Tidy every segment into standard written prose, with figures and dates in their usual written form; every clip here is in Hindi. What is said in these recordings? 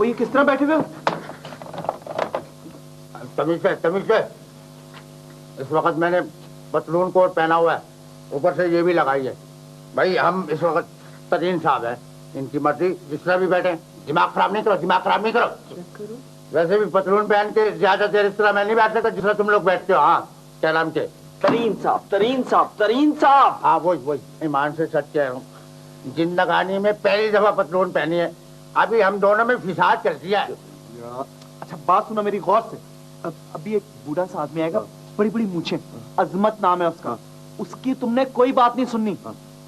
ये किस तरह बैठे हुए हो? तमीज से। इस वक्त मैंने पतलून कोट पहना हुआ है, ऊपर से ये भी लगाई है। भाई हम इस वक्त तरीन साहब है, इनकी मर्जी जिस तरह भी बैठे। दिमाग खराब नहीं करो। वैसे भी पतलून पहन के ज्यादा देर इस तरह मैं नहीं बैठ सकता जिस तरह तुम लोग बैठते हो। हाँ, क्या नाम के? तरीन साहब। हाँ वही ईमान से सच कह रहा हूँ, जिंदगानी में पहली दफा पतलून पहनी है। अभी हम दोनों में फिसाद कर दिया है। अच्छा बात सुनो मेरी गौर से। अभी एक बूढ़ा सा आदमी आएगा, बड़ी बड़ी मूछें, अजमत नाम है उसका। उसकी तुमने कोई बात नहीं सुननी।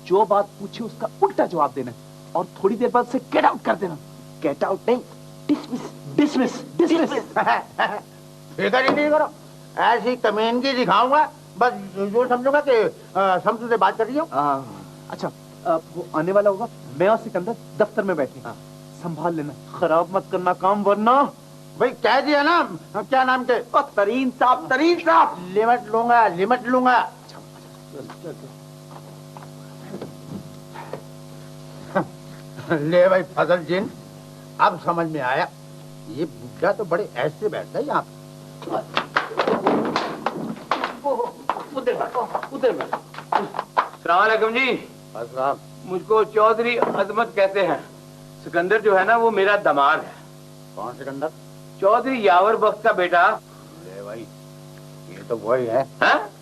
जो बात पूछे उसका उल्टा जवाब देना और थोड़ी देर बाद उसे गेट आउट कर देना। गेट आउट नहीं, डिसमिस। फिकर ही नहीं करो, ऐसी कमीनगी दिखाऊंगा बस जो समझूंगा कि समझू से बात कर रही हूँ। अच्छा वो आने वाला होगा, मैं और सिकंदर दफ्तर में बैठे। संभाल लेना, खराब मत करना काम, वरना भाई कह दिया ना। क्या नाम के? तरीन साहब। लिमिट लूंगा। ले भाई फजल जिन, अब समझ में आया, ये बुढ़ा तो बड़े ऐसे बैठता है यहाँ। उधर सलाम अलैकुम जी। अस्सलाम। मुझको चौधरी अजमत कहते हैं। सिकंदर जो है ना वो मेरा दामाद है। कौन सिकंदर? चौधरी यावर बख्त का बेटा। ले भाई ये तो वही है।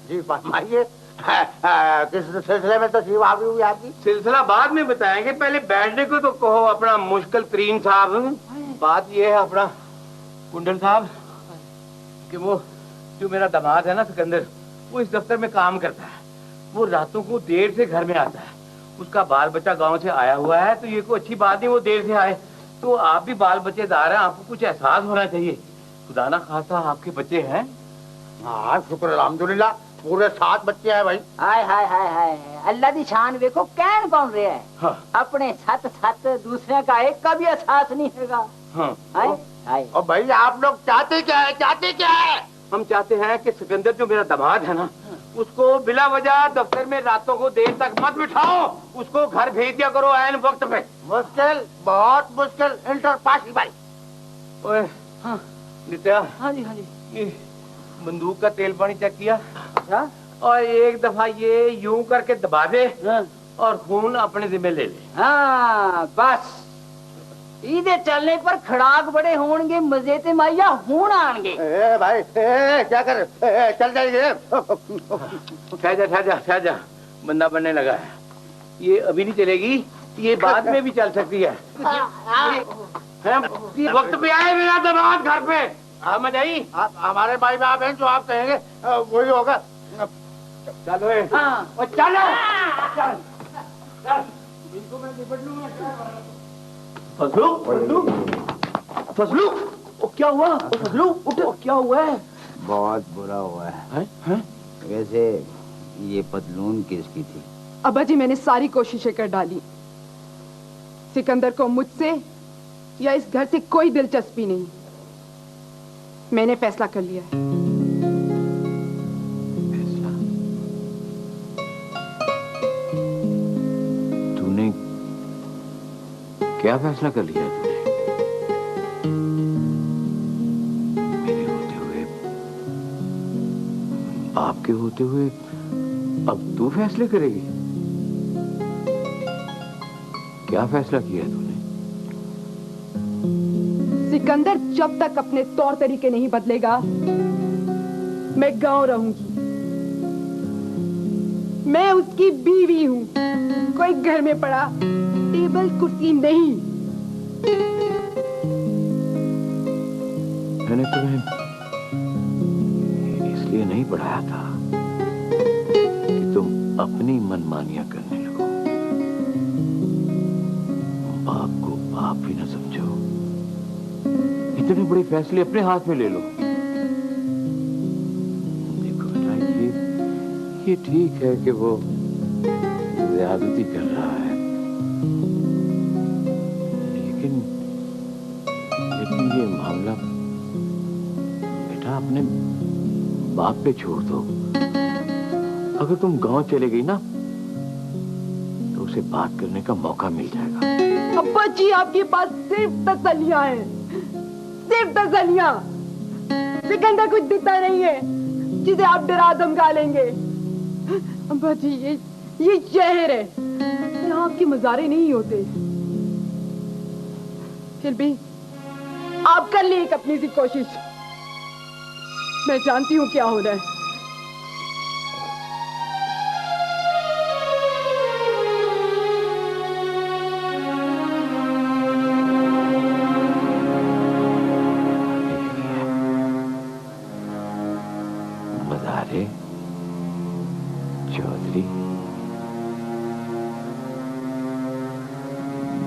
जी फरमाइए, किस सिलसिले में तशरीफ आई हुई आपकी? सिलसिला बाद में बताएंगे, पहले बैठने को तो कहो अपना मुश्किल तरीन साहब। बात ये है अपना कुंडल साहब कि वो जो मेरा दामाद है ना सिकंदर, वो इस दफ्तर में काम करता है। वो रातों को देर से घर में आता है। उसका बाल बच्चा गांव से आया हुआ है, तो ये कोई अच्छी बात नहीं वो देर से आए। तो आप भी बाल बच्चेदार हैं, आपको कुछ एहसास होना चाहिए। खुदा ना खासा आपके बच्चे हैं? हाँ शुक्र अल्हम्दुलिल्लाह, पूरे 7 बच्चे हैं भाई। हाय अल्लाह दी शान देखो, कैन कौन रहा है। हाँ। अपने सत दूसरे का एक का भी एहसास नहीं हैगा। हाँ। हाय और भाई आप लोग चाहते क्या है? हम चाहते हैं कि सिकंदर जो मेरा दामाद है ना, उसको बिला वजह दफ्तर में रातों को देर तक मत बिठाओ, उसको घर भेज दिया करो ऐन वक्त पे। मुश्किल, बहुत मुश्किल, इंटरपॉसिबल। ओए नित्या। हाँ जी ये बंदूक का तेल पानी चेक किया? अच्छा। और एक दफा ये यूं करके दबा दे और खून अपने जिम्मे ले ले। हाँ बस इधे चलने पर खड़ाक बड़े होंगे, मजे ते माइया हूं आएंगे। भाई क्या कर चल जाएंगे। ठहर जा, बंदा बनने लगा है। ये अभी नहीं चलेगी, ये बाद में भी चल सकती है। वक्त पे आए मेरा दामाद घर पे। समझ आई? आप हमारे भाई बाप हैं, जो आप कहेंगे वही होगा। चलो चलो इनको मैं निपट लूंगा। फजलू, क्या हुआ? फजलू उठ, क्या हुआ है? बहुत बुरा हुआ है। वैसे ये पतलून किसकी थी? अब्बा जी मैंने सारी कोशिशें कर डाली। सिकंदर को मुझसे या इस घर से कोई दिलचस्पी नहीं। मैंने फैसला कर लिया है। फैसला? तूने क्या फैसला कर लिया तूने? मेरे होते हुए, बाप के होते हुए अब तू फैसले करेगी? क्या फैसला किया तूने? सिकंदर जब तक अपने तौर तरीके नहीं बदलेगा मैं गांव रहूंगी। मैं उसकी बीवी हूं, कोई घर में पड़ा टेबल कुर्सी नहीं। मैंने तुम्हें इसलिए नहीं पढ़ाया था कि तुम अपनी मनमानियां करने लगो, बाप को बाप भी न समझो, इतने बड़े फैसले अपने हाथ में ले लो। देखो बेटा, ये ठीक है कि वो ज्यादती कर रहा है, लेकिन ये मामला बेटा अपने बाप पे छोड़ दो। अगर तुम गांव चले गई ना तो उसे बात करने का मौका मिल जाएगा। अब्बा जी आपकी बात सिर्फ तसल्लियां है। सिर्फ तसलियां। सिकंदर कुछ दिखता नहीं है जिसे आप डरा धमका लेंगे। अब्बा जी ये शहर है, यहाँ आपके मजारे नहीं होते। फिर भी आप कर लिए एक अपनी सी कोशिश। मैं जानती हूँ क्या हो रहा है। मज़ारे, चौधरी,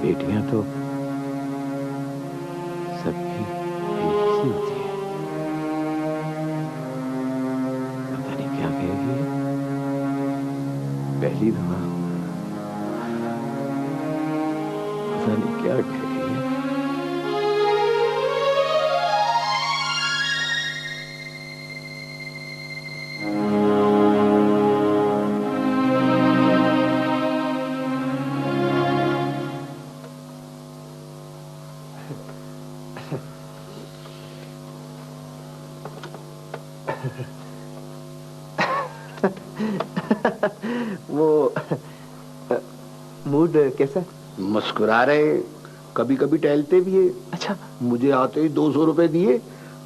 बेटियां तो सबकी एक सी होती है। पता नहीं क्या कहेगी पहली दफा, पता नहीं क्या कहेगी। वो मूड कैसा? मुस्कुरा रहे, कभी कभी टहलते भी है। अच्छा, मुझे आते ही 200 रुपए दिए,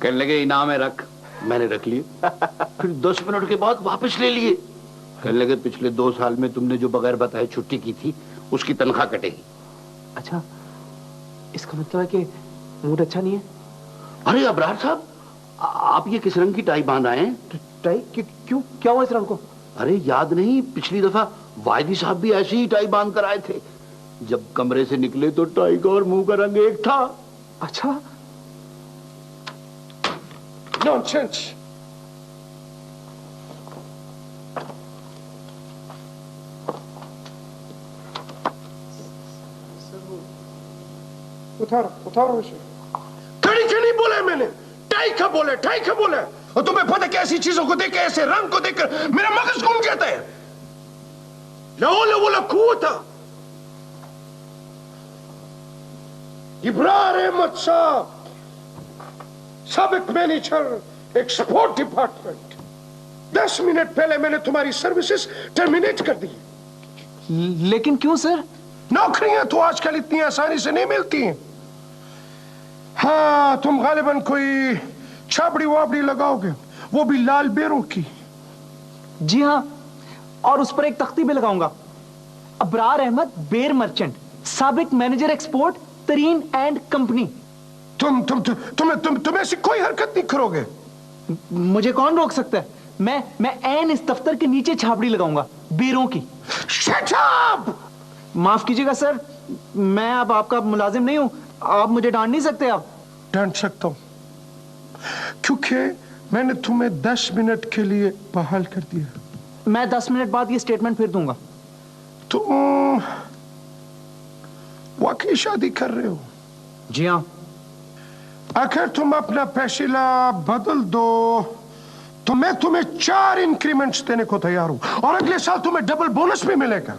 कहने लगे इनाम है रख। मैंने रख लिए। फिर 10 मिनट के बाद वापस ले लिए, कहने लगे पिछले 2 साल में तुमने जो बगैर बताए छुट्टी की थी उसकी तनख्वाह कटेगी। अच्छा, इसका मतलब है कि मूड अच्छा नहीं है? अरे अबरार साहब, आप ये किस रंग की टाई बांध आए हैं? टाई? क्यों, क्या हुआ इस रंग को? अरे याद नहीं, पिछली दफा वायदी साहब भी ऐसी ही टाई बांध कर आए थे। जब कमरे से निकले तो टाई का और मुंह का रंग एक था। अच्छा, नॉनसेंस। उतारो इसे। खड़ी क्यों नहीं बोला मैंने? टाई का बोले, टाई का बोले। और तुम्हें पता क्या, ऐसी चीजों को देख के, ऐसे रंग को देखकर मेरा मगज घूम जाता है। ला कुव्वता। इब्रार अहमद साहब, साबिक मैनेजर एक्सपोर्ट डिपार्टमेंट। 10 मिनट पहले मैंने तुम्हारी सर्विसेज टर्मिनेट कर दी। लेकिन क्यों सर? नौकरियां तो आजकल इतनी आसानी से नहीं मिलती हैं। हाँ, तुम गालिबन कोई छाबड़ी वाबड़ी लगाओगे, वो भी लाल बेरों की। जी हाँ, और उस पर एक तख्ती भी लगाऊंगा, अबरार अहमद बेर मर्चेंट, साबिक मैनेजर एक्सपोर्ट, तरीन एंड कंपनी। तुम ऐसी कोई हरकत नहीं करोगे। मुझे कौन रोक सकता है? मैं ऐन इस दफ्तर के नीचे छाबड़ी लगाऊंगा, बेरों की। Shut up! माफ कीजिएगा सर, मैं अब आपका मुलाजिम नहीं हूं, आप मुझे डांट नहीं सकते। आप डांट सकता हूं क्योंकि मैंने तुम्हें 10 मिनट के लिए बहाल कर दिया। मैं 10 मिनट बाद ये स्टेटमेंट फिर दूंगा। तुम वाकई शादी कर रहे हो? जी हाँ। अगर तुम अपना फैसला बदल दो तो मैं तुम्हें 4 इंक्रीमेंट्स देने को तैयार हूं, और अगले साल तुम्हें डबल बोनस भी मिलेगा।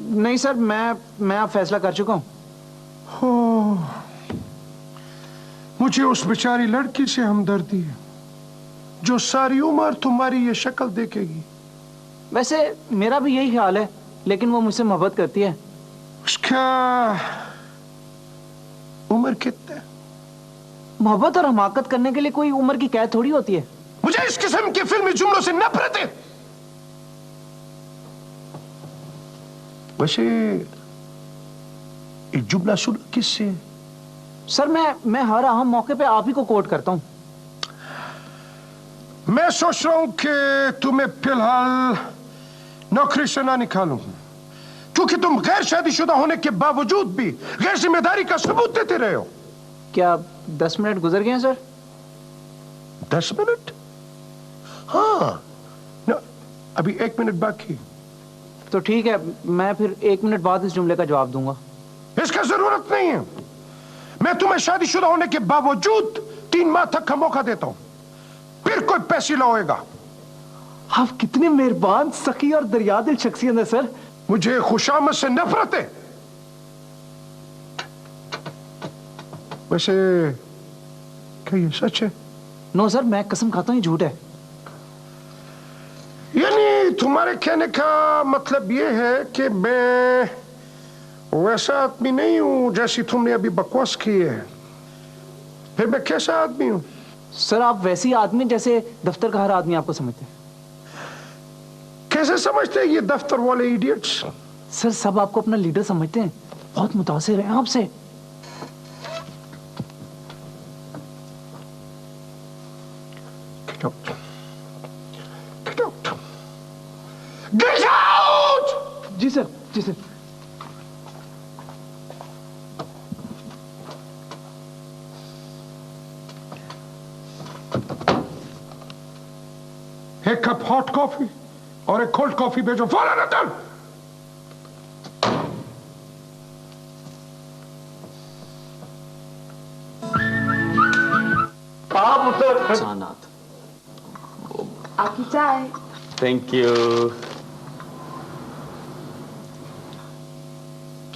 नहीं सर, मैं अब फैसला कर चुका हूं। मुझे उस बेचारी लड़की से हमदर्दी है जो सारी उम्र तुम्हारी ये शक्ल देखेगी। वैसे मेरा भी यही ख्याल है, लेकिन वो मुझसे मोहब्बत करती है। उसका उम्र कितना? मोहब्बत और हमाकत करने के लिए कोई उम्र की कैद थोड़ी होती है। मुझे इस किस्म के फिल्मी जुमलों से नफरत है। वैसे एक जुमला सुन किससे? सर मैं हर अहम मौके पे आप ही को कोट करता हूं। मैं सोच रहा हूं कि तुम्हें फिलहाल नौकरी से ना निकालूं, क्योंकि तुम गैर शादीशुदा होने के बावजूद भी गैर जिम्मेदारी का सबूत देते रहे हो। क्या 10 मिनट गुजर गए हैं सर? 10 मिनट? हाँ न, अभी 1 मिनट बाकी। तो ठीक है, मैं फिर 1 मिनट बाद इस जुमले का जवाब दूंगा। इसका जरूरत नहीं है। मैं तुम्हें शादीशुदा होने के बावजूद 3 माह तक का मौका देता हूं, फिर कोई फैसला होएगा। आप कितने मेहरबान, सखी और दरियादिल शख्सियत है सर। मुझे खुशामद से नफरत है। वैसे क्या ये सच है? नो सर, मैं कसम खाता हूँ ये झूठ है। यानी तुम्हारे कहने का मतलब ये है कि मैं वैसा आदमी नहीं हूं जैसी तुमने अभी बकवास की है। फिर मैं कैसा आदमी हूं? सर आप वैसे ही आदमी जैसे दफ्तर का हर आदमी आपको समझते हैं। कैसे समझते हैं ये दफ्तर वाले इडियट्स? सर सब आपको अपना लीडर समझते हैं, बहुत मुतासिर हैं आपसे। Get out! Get out! Get out! जी सर, जी सर। एक कप हॉट कॉफी और एक कोल्ड कॉफी भेजो फौरन अंदर। आप उतर। सानात। आपकी चाय। Thank you.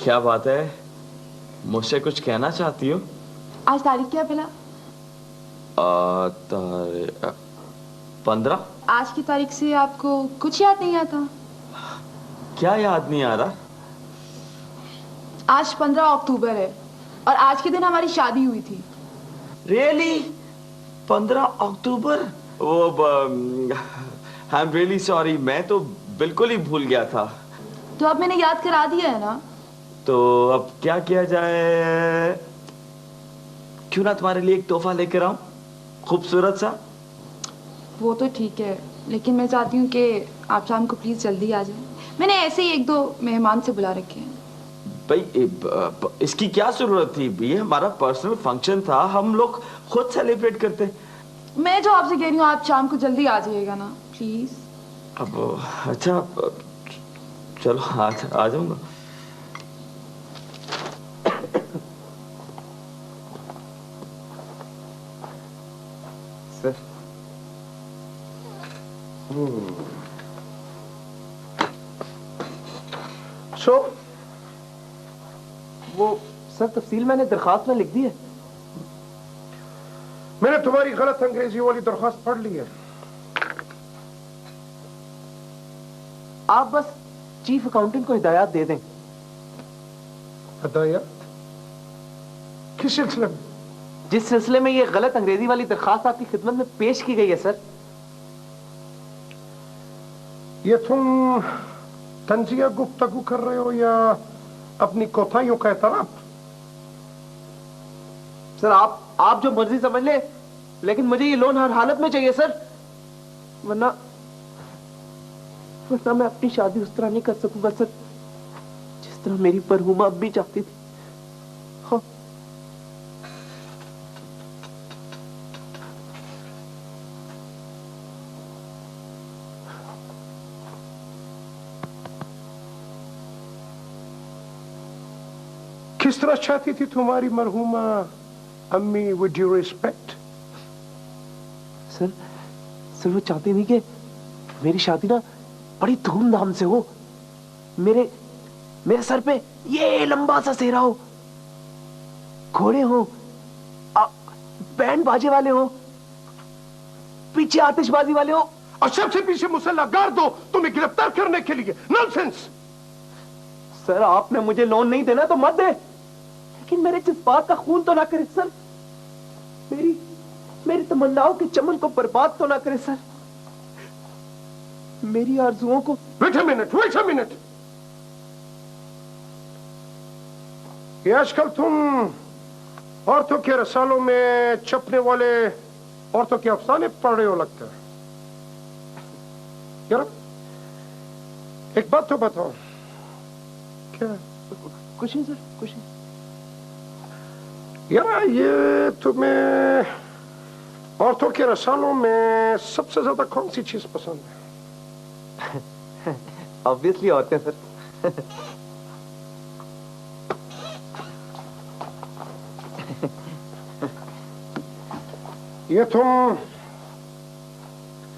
क्या बात है, मुझसे कुछ कहना चाहती हो? आज तारीख क्या भला? 15। आज की तारीख से आपको कुछ याद नहीं आता? क्या याद नहीं आ रहा? आज 15 अक्टूबर है और आज के दिन हमारी शादी हुई थी। Really? 15 October? I am really sorry, मैं तो बिल्कुल ही भूल गया था। तो अब मैंने याद करा दिया है ना। तो अब क्या किया जाए? क्यों ना तुम्हारे लिए एक तोहफा लेकर आऊं, खूबसूरत सा। वो तो ठीक है, लेकिन मैं चाहती हूँ कि आप शाम को प्लीज जल्दी आ जाएं। मैंने ऐसे ही 1-2 मेहमान से बुला रखे हैं। भाई इसकी क्या जरूरत थी? ये हमारा पर्सनल फंक्शन था, हम लोग खुद सेलिब्रेट करते। मैं जो आपसे कह रही हूँ, आप शाम को जल्दी आ जाइएगा ना प्लीज। अब अच्छा चलो आ जाऊंगा। सर सो वो सर तफसील मैंने दरखास्त में लिख दी है। मैंने तुम्हारी गलत अंग्रेजी वाली दरखास्त पढ़ ली है। आप बस चीफ अकाउंटेंट को हिदायत दे दें। हिदायत? किस सिलसिले में? जिस सिलसिले में ये गलत अंग्रेजी वाली दरखास्त आपकी खिदमत में पेश की गई है सर। ये तुम तंजिया गुफ्तगू कर रहे हो या अपनी कोताहियों का एतराफ? सर आप जो मर्जी समझ ले, लेकिन मुझे ये लोन हर हालत में चाहिए सर, वरना मैं अपनी शादी उस तरह नहीं कर सकूंगा सर जिस तरह मेरी मरहूमा अम्मी चाहती थी। हाँ। किस तरह चाहती थी तुम्हारी मरहूमा अम्मी? विद ड्यू रिस्पेक्ट सर वो चाहती थी कि मेरी शादी ना बड़ी धूमधाम से हो, मेरे सर पे ये लंबा सा सेहरा हो, घोड़े हो, बैंड बाजे वाले हो, पीछे आतिशबाजी वाले हो, और सबसे पीछे मुसल्ला गाड़ दो तुम्हें गिरफ्तार करने के लिए। नॉनसेंस। सर आपने मुझे लोन नहीं देना तो मत दे, लेकिन मेरे जज्बात का खून तो ना करे सर, मेरी तमन्नाओं के चमन को बर्बाद तो ना करे सर, मेरी आरजुओं को। Wait a minute. ये आजकल तुम औरतों के रसालों में छपने वाले औरतों के अफसाने पढ़ रहे हो लगता है। यार एक बात तो बताओ। क्या? कुछ नहीं सर, कुछ नहीं। यार ये तुम्हें औरतों के रसालों में सबसे ज्यादा कौन सी चीज पसंद है? ऑब्वियसली औरतें सर। ये तुम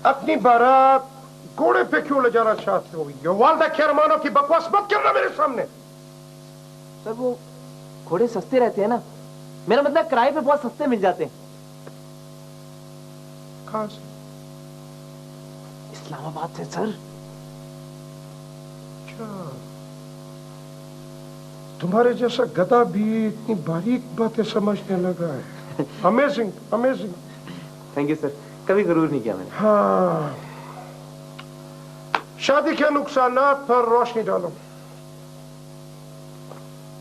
अपनी बारात घोड़े पे क्यों ले जाना चाहते हो? ये वालदा के अरमानों की बकवास मत करना मेरे सामने। सर वो घोड़े सस्ते रहते हैं ना, मेरा मतलब किराए पे बहुत सस्ते मिल जाते हैं। कहाँ से? इस्लामाबाद से सर। अच्छा, तुम्हारे जैसा गधा भी इतनी बारीक बातें समझने लगा है। Amazing, amazing. Thank you sir, कभी गरूर नहीं किया मैंने। हाँ, शादी के नुकसानात पर रोशनी डालो।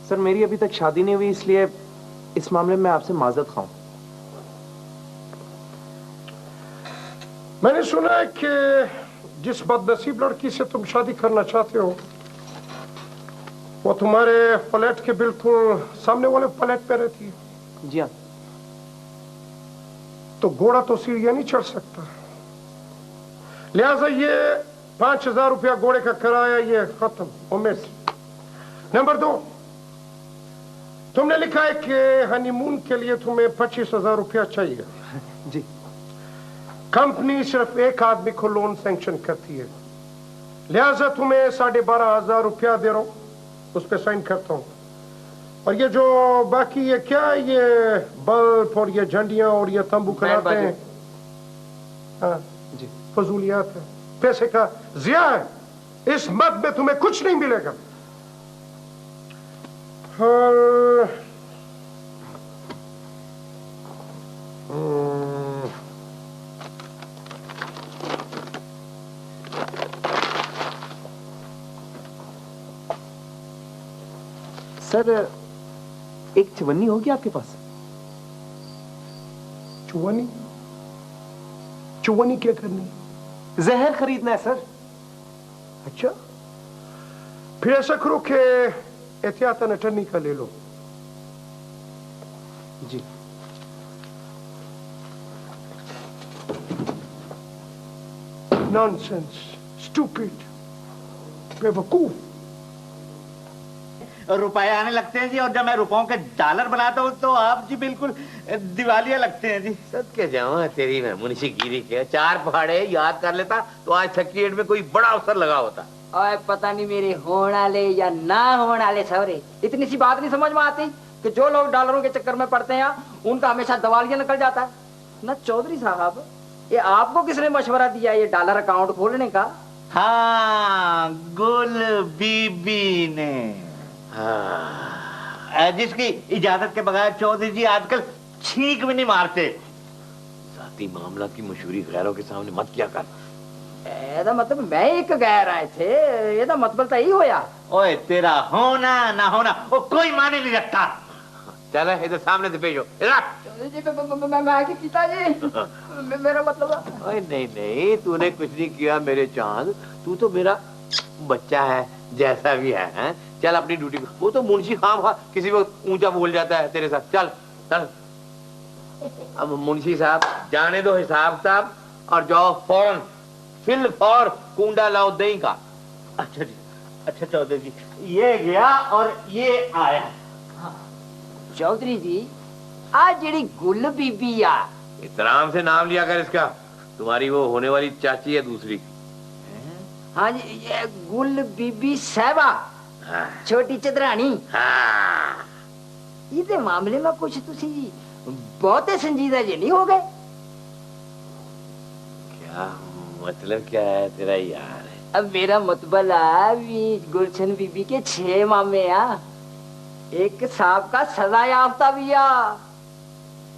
सर मेरी अभी तक शादी नहीं हुई, इसलिए इस मामले में आपसे माजरत खाऊं। मैंने सुना है कि जिस बदनसीब लड़की से तुम शादी करना चाहते हो वो तुम्हारे फ्लैट के बिल्कुल सामने वाले फ्लैट पे रहती है। जी हाँ। तो घोड़ा तो सीढ़ियां नहीं चढ़ सकता, लिहाजा ये 5,000 रुपया घोड़े का किराया ये खत्म। उम्मीद। नंबर 2, तुमने लिखा है कि हनीमून के लिए तुम्हें 25,000 रुपया चाहिए। जी। कंपनी सिर्फ एक आदमी को लोन सैंक्शन करती है, लिहाजा तुम्हें 12,500 रुपया दे रहा हूं, उस पर साइन करता हूं। और ये जो बाकी ये क्या है, ये बल्ब और ये झंडियां और ये तंबू खिलाते हैं, हाँ जी, फजूलियात है, पैसे का जिया है। इस मद में तुम्हें कुछ नहीं मिलेगा। और सर एक चवन्नी होगी आपके पास? चुवनी? चुवनी क्या करनी? जहर खरीदना है सर। अच्छा, फिर ऐसा करो कि एहतियातन अटर्नी का ले लो। जी। नॉनसेंस, स्टूपिड, बेवकूफ। रुपए आने लगते हैं जी, और जब मैं रुपयों के डॉलर बनाता हूँ तो आप जी बिल्कुल दिवालिया लगते हैं जी। सत्य जाऊँ तेरी मैं मुंशीगिरी के 4 पहाड़े याद कर लेता तो आज 38 में कोई बड़ा अवसर लगा होता। और पता नहीं मेरे होने या ना होने सवरे, इतनी सी बात नहीं समझ में आती कि जो लोग डॉलरों के चक्कर में पड़ते हैं उनका हमेशा दिवालिया निकल जाता है ना। चौधरी साहब, ये आपको किसने मशवरा दिया ये डॉलर अकाउंट खोलने का? हाँ, गुल बीबी ने। हाँ, जिसकी इजाजत के बगैर चौधरी जी आजकल छींक भी नहीं मारते। जाती मामला की मशहूरी गैरों के सामने मत किया कर। एदा मतलब मैं एक गैर आए थे, एदा मतलब तो यही होया। ओए तेरा होना ना होना वो कोई माने नहीं रखता। चल इधर सामने से पेश हो। इधर मैं पिताजी, मेरा मतलब। ओए नहीं नहीं, तूने कुछ नहीं किया मेरे चांद, तू तो मेरा बच्चा है जैसा भी है, हैं? चल अपनी ड्यूटी। वो तो मुंशी खाम खा किसी वक्त ऊंचा बोल जाता है तेरे साथ। चल चल। अब मुंशी साहब जाने दो हिसाब किताब और जाओ फौरन फिल फॉर कुंडा लाओ दही का। अच्छा जी, अच्छा चौधरी जी, ये गया और ये आया। चौधरी जी, आज जेड़ी गुल बीबी आ, इतराम से नाम लिया कर इसका। तुम्हारी वो होने वाली चाची है दूसरी। हाँ जी, ये गुल बीबी साहबा, हाँ। छोटी चतरानी। हाँ। इधे मामले में कुछ तुसी बहुते संजीदा जी नहीं हो गए? क्या मतलब क्या है तेरा यार? अब मेरा मतलब है गुलशन बीबी के 6 मामे आ, एक साहब का सजा याफ्ता भी आ।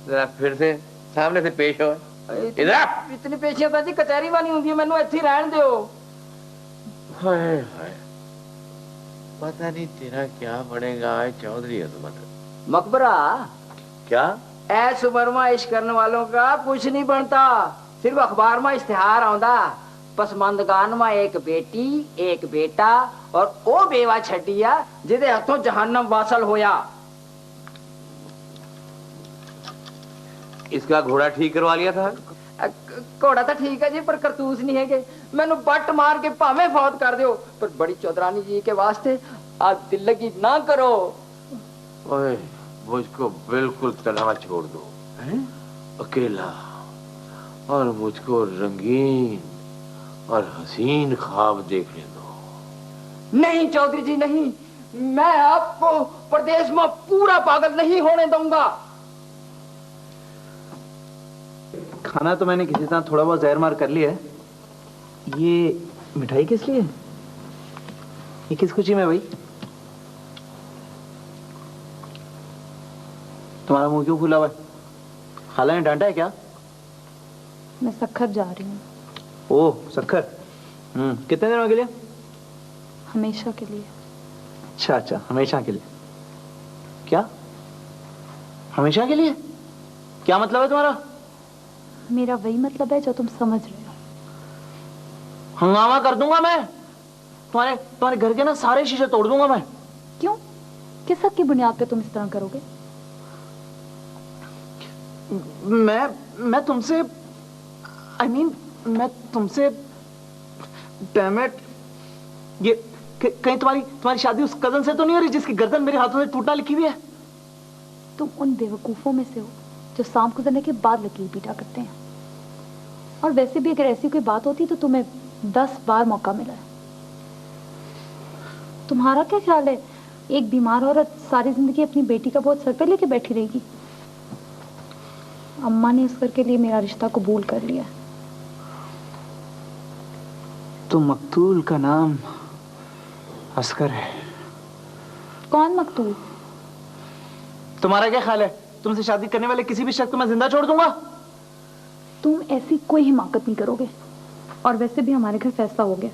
जरा फिर से सामने से पेश हो। इधर इतनी पेशियां जी कचहरी वाली होंगी, मैनू इत्थे रहन दियो। हाय हाय, पता नहीं तेरा क्या बनेगा चौधरी अजमत। मकबरा क्या? ऐस उम्र में इश्क करने वालों का कुछ नहीं बनता, सिर्फ अखबार में इश्तिहार आंदा। पसमंदगान में एक बेटी एक बेटा और ओ बेवा छटिया जिदे हथों जहन्नम वासल होया। इसका घोड़ा ठीक करवा लिया था? घोड़ा तो ठीक है जी, पर करतूस नहीं है कि मैनू बट मार के भावे फौत कर दो, पर बड़ी चौधरानी जी के वास्ते आप दिल लगी ना करो। ओए, मुझको बिल्कुल तनहा छोड़ दो, अकेला, और मुझको रंगीन और हसीन ख्वाब देखने दो। नहीं चौधरी जी नहीं, मैं आपको प्रदेश में पूरा पागल नहीं होने दूंगा। खाना तो मैंने किसी तरह थोड़ा बहुत जहर मार कर लिया है। ये मिठाई किस लिए? ये किस खुशी में भाई? तुम्हारा मुंह क्यों खुला हुआ है? खाला ने डांटा है क्या? मैं सखर जा रही हूँ। ओह सखर। कितने दिनों के लिए? हमेशा के लिए। अच्छा अच्छा, हमेशा के लिए। क्या हमेशा के लिए? क्या मतलब है तुम्हारा? मेरा वही मतलब है जो तुम समझ रहे हो। हंगामा कर दूंगा मैं। तुम्हारे घर के ना सारे शीशे तोड़ दूंगा मैं। क्यों? किस हक की बुनियाद पे तुम इस तरह करोगे? मैं तुमसे मैं तुमसे डैम इट, ये कहीं तुम्हारी शादी उस कजन से तो नहीं हो रही जिसकी गर्दन मेरे हाथों से टूटना लिखी हुई है? तुम उन बेवकूफों में से हो जो सांप गुजरने के बाद लकीर पीटा करते हैं। और वैसे भी अगर ऐसी कोई बात होती तो तुम्हें 10 बार मौका मिला है। तुम्हारा क्या ख्याल है, एक बीमार औरत सारी जिंदगी अपनी बेटी का बोझ सर पे लेके बैठी रहेगी? अम्मा ने इस घर के लिए मेरा रिश्ता कबूल कर लिया। तो मकतूल का नाम असगर है। कौन मकतूल? तुम्हारा क्या ख्याल है, तुमसे शादी करने वाले किसी भी शख्स को मैं जिंदा छोड़ दूंगा? तुम ऐसी कोई हिमाकत नहीं करोगे। और वैसे भी हमारे घर फैसला हो गया,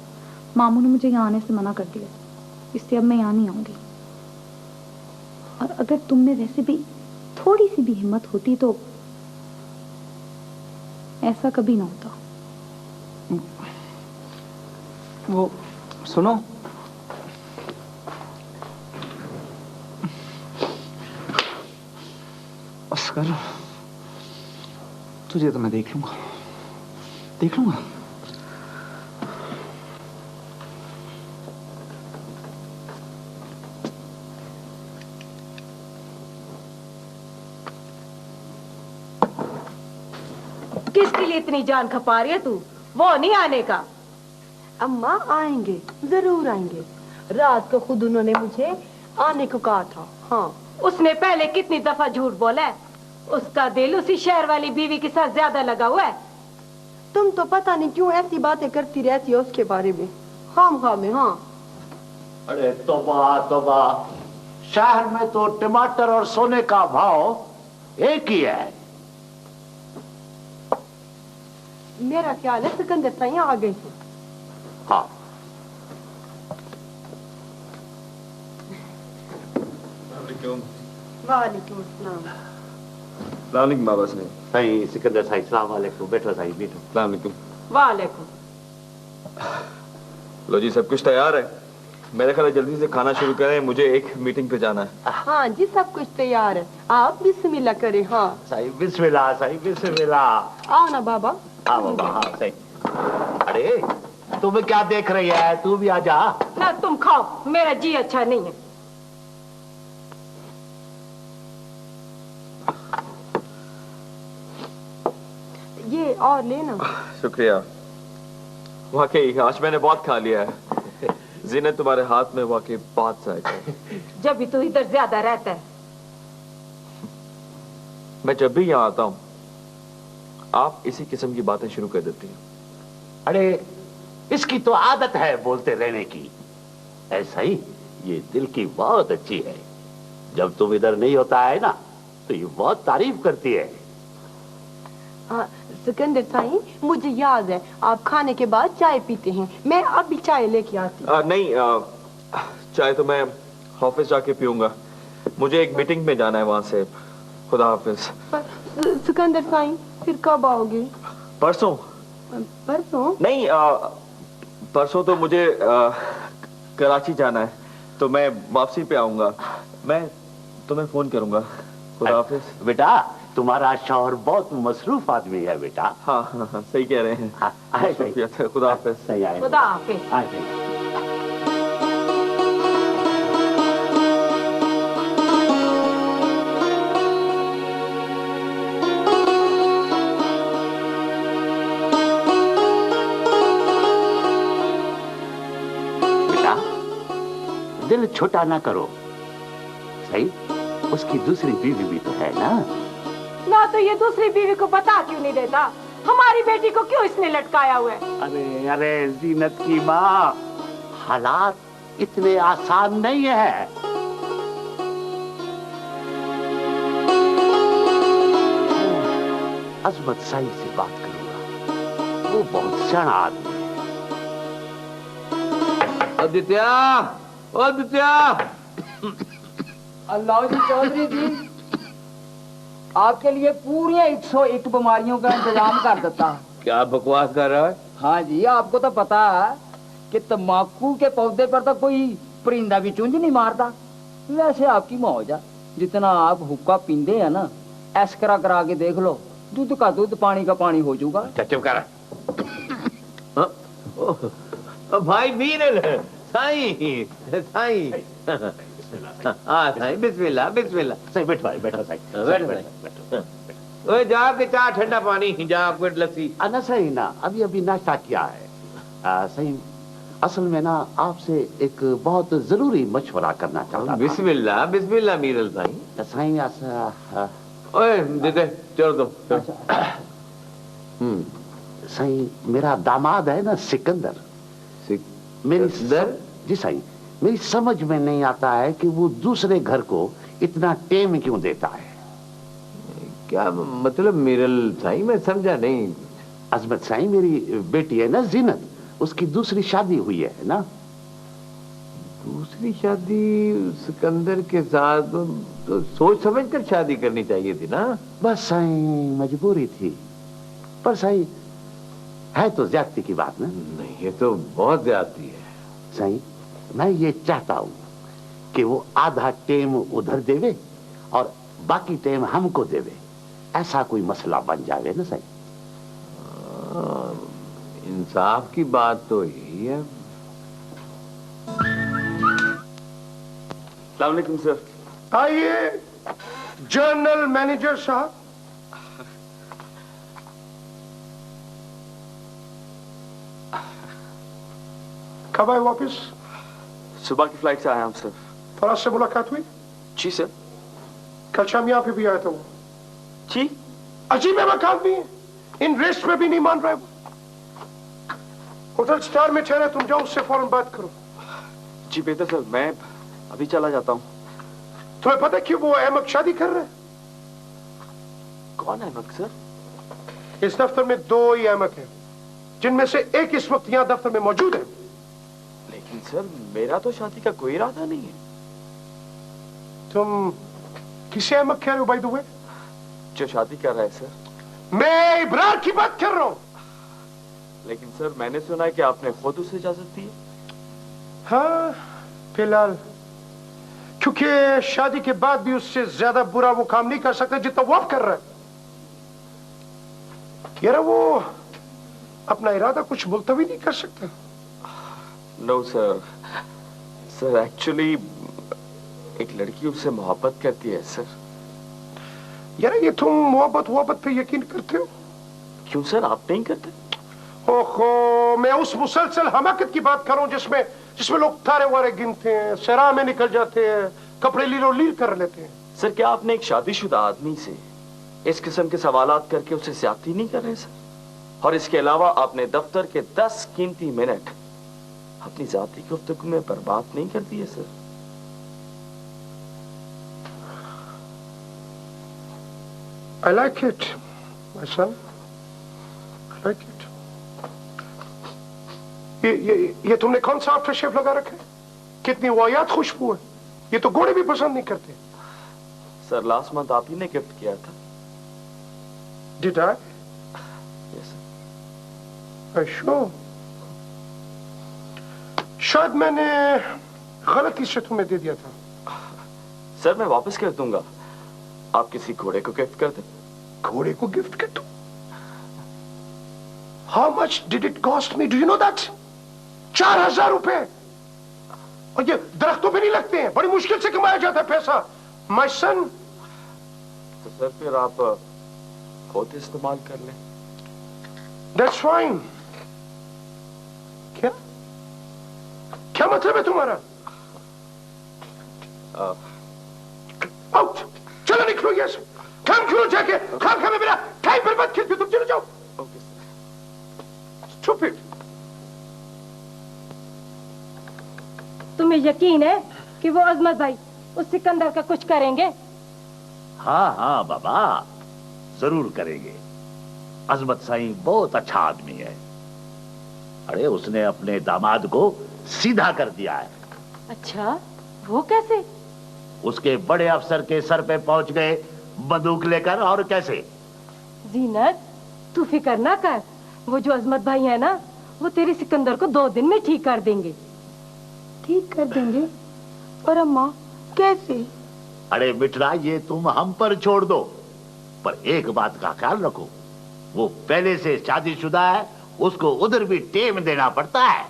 मामू ने मुझे यहाँ आने से मना कर दिया, इसलिए अब मैं यहाँ नहीं आऊंगी। और अगर तुम में वैसे भी थोड़ी सी भी हिम्मत होती तो ऐसा कभी ना होता। वो सुनो, असगर, तुझे तो मैं देख लूंगा। किसके लिए इतनी जान खपा रही है तू? वो नहीं आने का। अम्मा आएंगे, जरूर आएंगे। रात को खुद उन्होंने मुझे आने को कहा था। हाँ, उसने पहले कितनी दफा झूठ बोला है। उसका दिल उसी शहर वाली बीवी के साथ ज्यादा लगा हुआ है। तुम तो पता नहीं क्यों ऐसी बातें करती रहती हो उसके बारे में, खामखा में। हाँ, अरे तौबा तौबा, शहर में तो टमाटर और सोने का भाव एक ही है। मेरा ख्याल है सिकंदर साईं आ गए हैं। हाँ, वालेकुम अस्सलाम। वालेकुम बाबा साहब। सही सिकंदर साईं, सलाम वालेकुम। बैठो साईं, बैठो। वालेकुम। वालेकुम। लो जी, सब कुछ तैयार है। मेरे ख्याल है जल्दी से खाना शुरू करें, मुझे एक मीटिंग पे जाना है। हाँ जी, सब कुछ तैयार है, आप बिस्मिल्लाह करें। हाँ साईं बिस्मिल्लाह, साईं बिस्मिल्लाह। आओ ना बाबा। हाँ बाबा, हाँ सही। अरे तुम्हें क्या देख रही है, तू भी आ जा। ना तुम खाओ, मेरा जी अच्छा नहीं है। ये और लेना। शुक्रिया। वाकई आज मैंने बहुत खा लिया है। जीनत, तुम्हारे हाथ में वाकई बहुत जायका है। जब भी तू इधर ज्यादा रहता है। मैं जब भी यहाँ आता हूँ आप इसी किस्म की बातें शुरू कर देती हैं। अरे इसकी तो आदत है बोलते रहने की। ऐसा ही ये दिल की बहुत अच्छी है। जब तुम इधर नहीं होता है ना तो ये बहुत तारीफ करती है। सिकंदर साईं, मुझे याद है आप खाने के बाद चाय पीते हैं। मैं अभी चाय लेके आती। नहीं, चाय तो मैं ऑफिस जाके पीऊंगा। मुझे एक मीटिंग में जाना है वहां से। खुदा हाफिज। सिकंदर साईं, फिर कब आओगे? परसों। परसों? नहीं, परसों तो मुझे कराची जाना है, तो मैं वापसी पे आऊंगा। मैं तुम्हें फोन करूंगा। खुदा हाफिज। बेटा तुम्हारा शौहर बहुत मसरूफ आदमी है बेटा। हाँ हाँ हाँ, सही कह रहे हैं। हाँ, खुदा हाफिज। सही आए। खुदा हाफिज। बेटा दिल छोटा ना करो, सही। उसकी दूसरी बीवी भी तो है ना। ना तो ये दूसरी बीवी को बता क्यों नहीं देता? हमारी बेटी को क्यों इसने लटकाया हुआ है? अरे अरे जीनत की माँ, हालात इतने आसान नहीं है। अजमत साई से बात करूंगा, वो बहुत सियाना आदमी है। आदित्य, आदित्य। अल्लाह जी चौधरी जी, आपके लिए पूरी 101 बीमारियों का इंतजाम कर देता। क्या बकवास कर रहा है? हाँ जी, आपको तो पता है कि तम्बाकू के पौधे पर तो कोई परिंदा भी चुंझ नहीं मारता। वैसे आपकी मौज है, जितना आप हुक्का पींदे हैं ना, एस्करा करा के देख लो, दूध का दूध पानी का पानी हो जाऊगा। चुप कर। भाई मीरल, साईं साईं। हाँ साईं, बिस्मिल्लाह बिस्मिल्लाह। साईं बैठो भाई, बैठो साईं, बैठो। ओए जाके चाह ठंडा पानी, जा कोई लस्सी। ना सही ना, अभी अभी नाश्ता किया है। सही, असल में ना आपसे एक बहुत जरूरी मशवरा करना चाहता था। बिस्मिल्लाह बिस्मिल्लाह मीरल साईं। साईं ओए दीदी चलो तुम। साईं, मेरा दामाद है ना सिकंदर, मेरी जी साईं, मेरी समझ में नहीं आता है कि वो दूसरे घर को इतना टेम क्यों देता है। क्या मतलब मीरल साईं, मैं समझा नहीं। अजमत साईं, मेरी बेटी है ना जीनत, उसकी दूसरी शादी हुई है ना। दूसरी शादी सिकंदर के साथ तो सोच समझ कर शादी करनी चाहिए थी ना। बस साईं मजबूरी थी, पर साईं है तो ज्यादती की बात ना। नहीं, ये तो बहुत ज्यादती है साईं। मैं ये चाहता हूँ कि वो आधा टेम उधर देवे और बाकी टेम हमको देवे, ऐसा कोई मसला बन जावे ना साईं। इंसाफ की बात तो यही है। अस्सलाम वालेकुम सर। आइए जनरल मैनेजर साहब। कब आए वापिस? सुबह की फ्लाइट से आया हूं सर। फराज से मुलाकात हुई? जी सर। कल शाम यहाँ पे भी आया था वो। जी? अजीब आदमी है, इन रेस्ट में भी नहीं मान रहा है वो। होटल स्टार में ठहरा, तुम जाओ उससे फौरन बात करो। जी बेहतर सर, मैं अभी चला जाता हूँ। तुम्हें पता है क्यों वो अहमद शादी कर रहे हैं? कौन अहमद सर? इस दफ्तर में 2 ही अहमद हैं, जिनमें से एक इस वक्त यहाँ दफ्तर में मौजूद है। लेकिन सर, मेरा तो शादी का कोई इरादा नहीं है। तुम किसे अहमद कह रहे हो बाय द वे? जो शादी कर रहा है सर। मैं इब्रार की बात कर रहा हूँ। लेकिन सर, मैंने सुना है कि आपने खुद उसे इजाजत दी है। हाँ, फिलहाल, क्योंकि शादी के बाद भी उससे ज्यादा बुरा वो काम नहीं कर सकता जितना वो अब कर रहा है। यार वो अपना इरादा कुछ मुलतवी नहीं कर सकता। नो सर, सर एक्चुअली एक लड़की उससे मोहब्बत करती है सर। यार ये तुम मोहब्बत पे यकीन करते हो? क्यों सर, आप नहीं करते? ओहो, मैं उस मुसलसल हमाकत की बात कर रहा हूं जिसमें लोग तारे वारे गिनते हैं, सराह में निकल जाते हैं, कपड़े लीरो लीर कर लेते हैं। सर, क्या आपने एक शादीशुदा आदमी से इस किस्म के सवालात करके उसे ज्यादती नहीं कर रहे सर? और इसके अलावा आपने दफ्तर के 10 कीमती मिनट अपनी जाती गुफ्तगू में बर्बाद नहीं कर दिए sir? I like it, my son. I like it. ये तुमने कौन सा आफ्टर शेव लगा रखा है? कितनी वाहियात खुशबू है। ये तो घोड़े भी पसंद नहीं करते। सर, लास्ट मंथ आप ही ने गिफ्ट किया था। Did I? Yes, sir. Sure. शायद मैंने गलती से तुम्हें दे दिया था। सर, मैं वापस कर दूंगा। आप किसी घोड़े को गिफ्ट कर दें। घोड़े को गिफ्ट कर दो? How much did it cost me? Do you know that? 4000 रुपए। और ये दरख्तों पे नहीं लगते हैं, बड़ी मुश्किल से कमाया जाता है पैसा। My son. तो सर, फिर आप खुद इस्तेमाल कर लें। That's fine. क्या मतलब है तुम्हारा? आउट, चलो निकलो यहाँ से। काम करो जाके, खाम खामे मेरा टाइम बर्बाद करके तुम चले जाओ। ओके चुप इट। तुम्हें यकीन है कि वो अजमत भाई उस सिकंदर का कुछ करेंगे? हाँ हाँ बाबा, जरूर करेंगे। अजमत साईं बहुत अच्छा आदमी है। अरे उसने अपने दामाद को सीधा कर दिया है। अच्छा, वो कैसे? उसके बड़े अफसर के सर पे पहुंच गए बंदूक लेकर। और कैसे? जीनत, तू फिक्र ना कर। वो जो अजमत भाई है ना, वो तेरे सिकंदर को 2 दिन में ठीक कर देंगे। ठीक कर देंगे? और अम्मा कैसे? अरे बिटरा, ये तुम हम पर छोड़ दो, पर एक बात का ख्याल रखो, वो पहले से शादीशुदा है, उसको उधर भी टेम देना पड़ता है।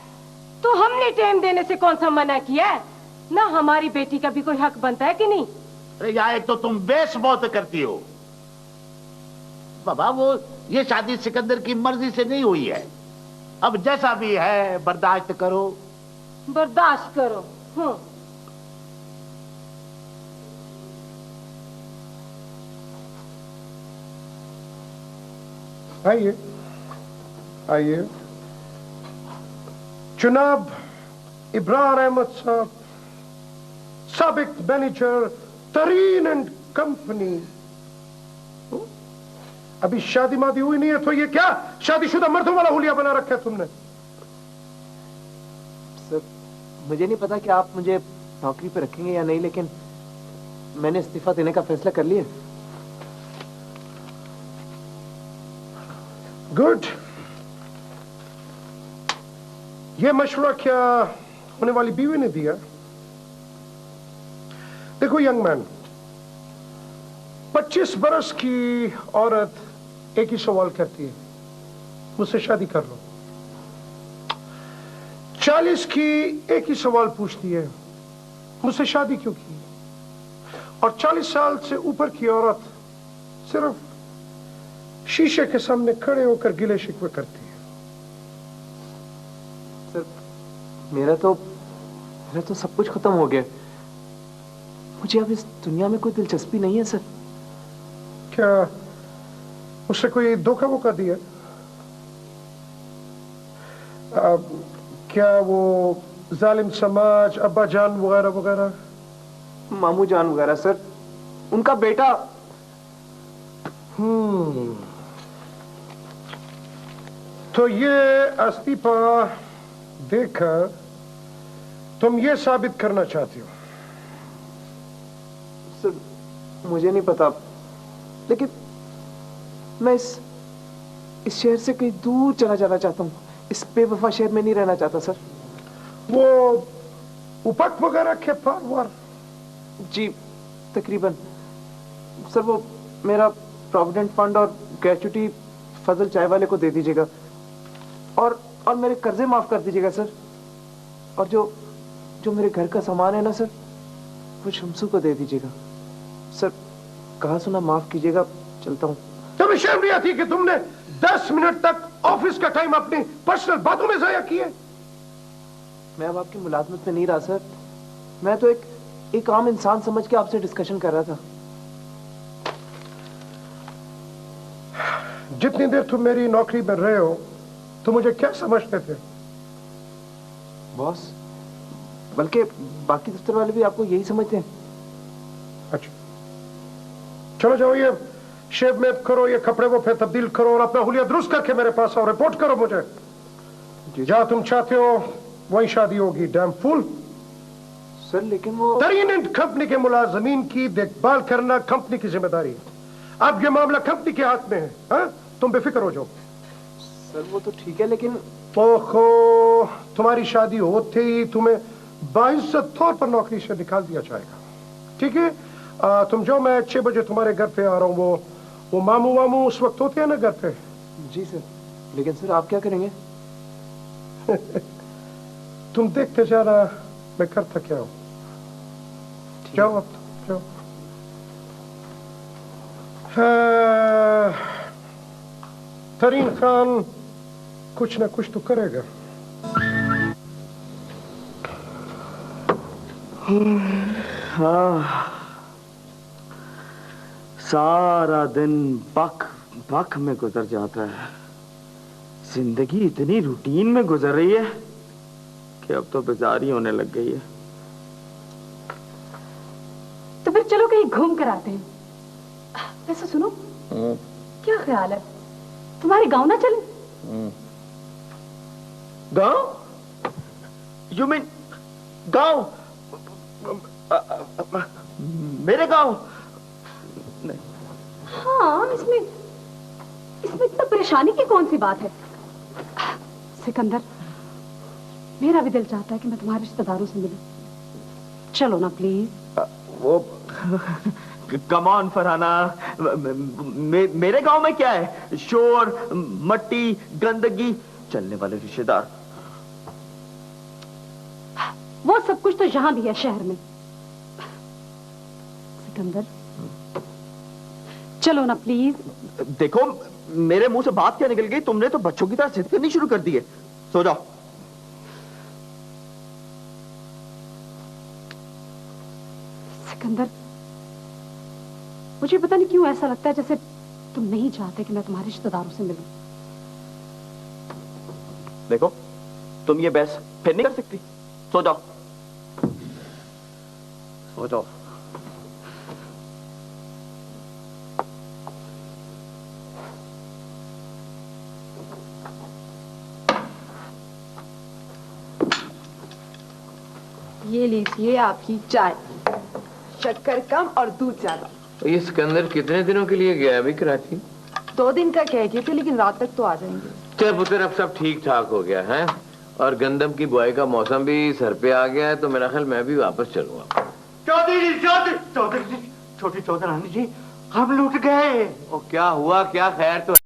तो हमने टेम देने से कौन सा मना किया है? ना हमारी बेटी का भी कोई हक बनता है कि नहीं? अरे यार, एक तो तुम बेस बहुत करती हो बाबा। वो ये शादी सिकंदर की मर्जी से नहीं हुई है। अब जैसा भी है बर्दाश्त करो। बर्दाश्त करो। आइए आइए। जनाब इब्रार अहमद साहब, साबिक मैनेजर तरीन एंड कंपनी। अभी शादी मादी हुई नहीं है तो ये क्या शादीशुदा मर्दों वाला हुलिया बना रखा है तुमने? सर, मुझे नहीं पता कि आप मुझे नौकरी पे रखेंगे या नहीं, लेकिन मैंने इस्तीफा देने का फैसला कर लिया। गुड। ये मशवरा क्या होने वाली बीवी ने दिया? देखो यंग मैन, 25 बरस की औरत एक ही सवाल करती है, मुझसे शादी कर लो। 40 की एक ही सवाल पूछती है, मुझसे शादी क्यों की? और 40 साल से ऊपर की औरत सिर्फ शीशे के सामने खड़े होकर गिले शिकवे करती है। सर, मेरा तो सब कुछ खत्म हो गया। मुझे अब इस दुनिया में कोई दिलचस्पी नहीं है सर। क्या उससे कोई धोखा वोखा दिया? क्या वो जालिम समाज, अब्बा जान वगैरह वगैरह? मामू जान वगैरह सर, उनका बेटा। तो ये इस्तीफा देकर तुम ये साबित करना चाहती हो? सर, मुझे नहीं पता, लेकिन मैं इस शहर से कहीं दूर चला जाना चाहता हूँ। इस बेवफा शहर में नहीं रहना चाहता सर। वो उपक वगैरह के पार वार? जी तकरीबन सर। वो मेरा प्रोविडेंट फंड और ग्रेच्युटी फजल चाय वाले को दे दीजिएगा, और मेरे कर्जे माफ कर दीजिएगा सर। और जो मेरे घर का सामान है ना सर, वो शमसू को दे दीजिएगा सर। कहा सुना माफ कीजिएगा, चलता हूँ। तुम्हें शर्म नहीं आती कि तुमने 10 मिनट तक ऑफिस का टाइम अपनी पर्सनल बातों में जाया किए? मैं अब आपकी मुलाजमत में नहीं रहा सर। मैं तो एक आम इंसान समझ के आपसे डिस्कशन कर रहा था। जितनी देर तुम मेरी नौकरी में रहे हो, तुम मुझे क्या समझते थे? बॉस, बल्कि बाकी दफ्तर वाले भी आपको यही समझते हैं। अच्छा, चलो जाओ, ये शेव में करो, ये कपड़े वो फिर तब्दील करो और अपना हुलिया दुरुस्त करके मेरे पास आओ, रिपोर्ट करो मुझे। जहां तुम चाहते हो वहीं शादी होगी। डैम फूल। सर, लेकिन वो तरीन एंड कंपनी के मुलाजमीन की देखभाल करना कंपनी की जिम्मेदारी है। अब ये मामला कंपनी के हाथ में है। हा? तुम बेफिक्र हो जाओ। सर, वो तो ठीक है, लेकिन ओहो, तुम्हारी शादी होते ही तुम्हें बाइज्जत तौर पर नौकरी से निकाल दिया जाएगा। ठीक है, तुम जाओ, मैं 6 बजे तुम्हारे घर पे आ रहा हूँ। वो मामू वामू उस वक्त होते हैं ना घर पे? जी सर। लेकिन सर, आप क्या करेंगे? तुम देखते जाना मैं करता क्या हूँ। जाओ अब, जाओ। तरीन खान कुछ ना कुछ तो करेगा। हाँ, सारा दिन बक में गुजर जाता है। जिंदगी इतनी रूटीन में गुजर रही है कि अब तो बेजारी होने लग गई है। तो फिर चलो कहीं घूम कर आते हैं। वैसे सुनो, क्या ख्याल है तुम्हारे गांव ना चले? गांव? यू मीन गांव? मेरे गांव? नहीं। हाँ, इसमें इतना परेशानी की कौन सी बात है? सिकंदर, मेरा भी दिल चाहता है कि मैं तुम्हारे रिश्तेदारों से मिलूं। चलो ना प्लीज। वो कम ऑन फरहाना, मेरे गांव में क्या है? शोर, मट्टी, गंदगी, चलने वाले रिश्तेदार। वो सब कुछ तो यहां भी है शहर में। सिकंदर, चलो ना प्लीज। देखो, मेरे मुंह से बात क्या निकल गई? तुमने तो बच्चों की तरह जिद करनी शुरू कर दी है। सो जाओ। सिकंदर, मुझे पता नहीं क्यों ऐसा लगता है जैसे तुम नहीं चाहते कि मैं तुम्हारे रिश्तेदारों से मिलूं। देखो, तुम ये बहस फिर नहीं कर सकती। सो जाओ, सो जाओ। ये लीजिए आपकी चाय, शक्कर कम और दूध ज्यादा। ये सिकंदर कितने दिनों के लिए गया अभी कराची? 2 दिन का कह गए थे, लेकिन रात तक तो आ जाएंगे। चल पुत्र, अब सब ठीक ठाक हो गया है और गंदम की बुआई का मौसम भी सर पे आ गया है, तो मेरा ख्याल मैं भी वापस चलूंगा। चौधरी जी, चौधरी जी, छोटी चौधरानी जी, हम लूट गए। और क्या हुआ? क्या खैर तो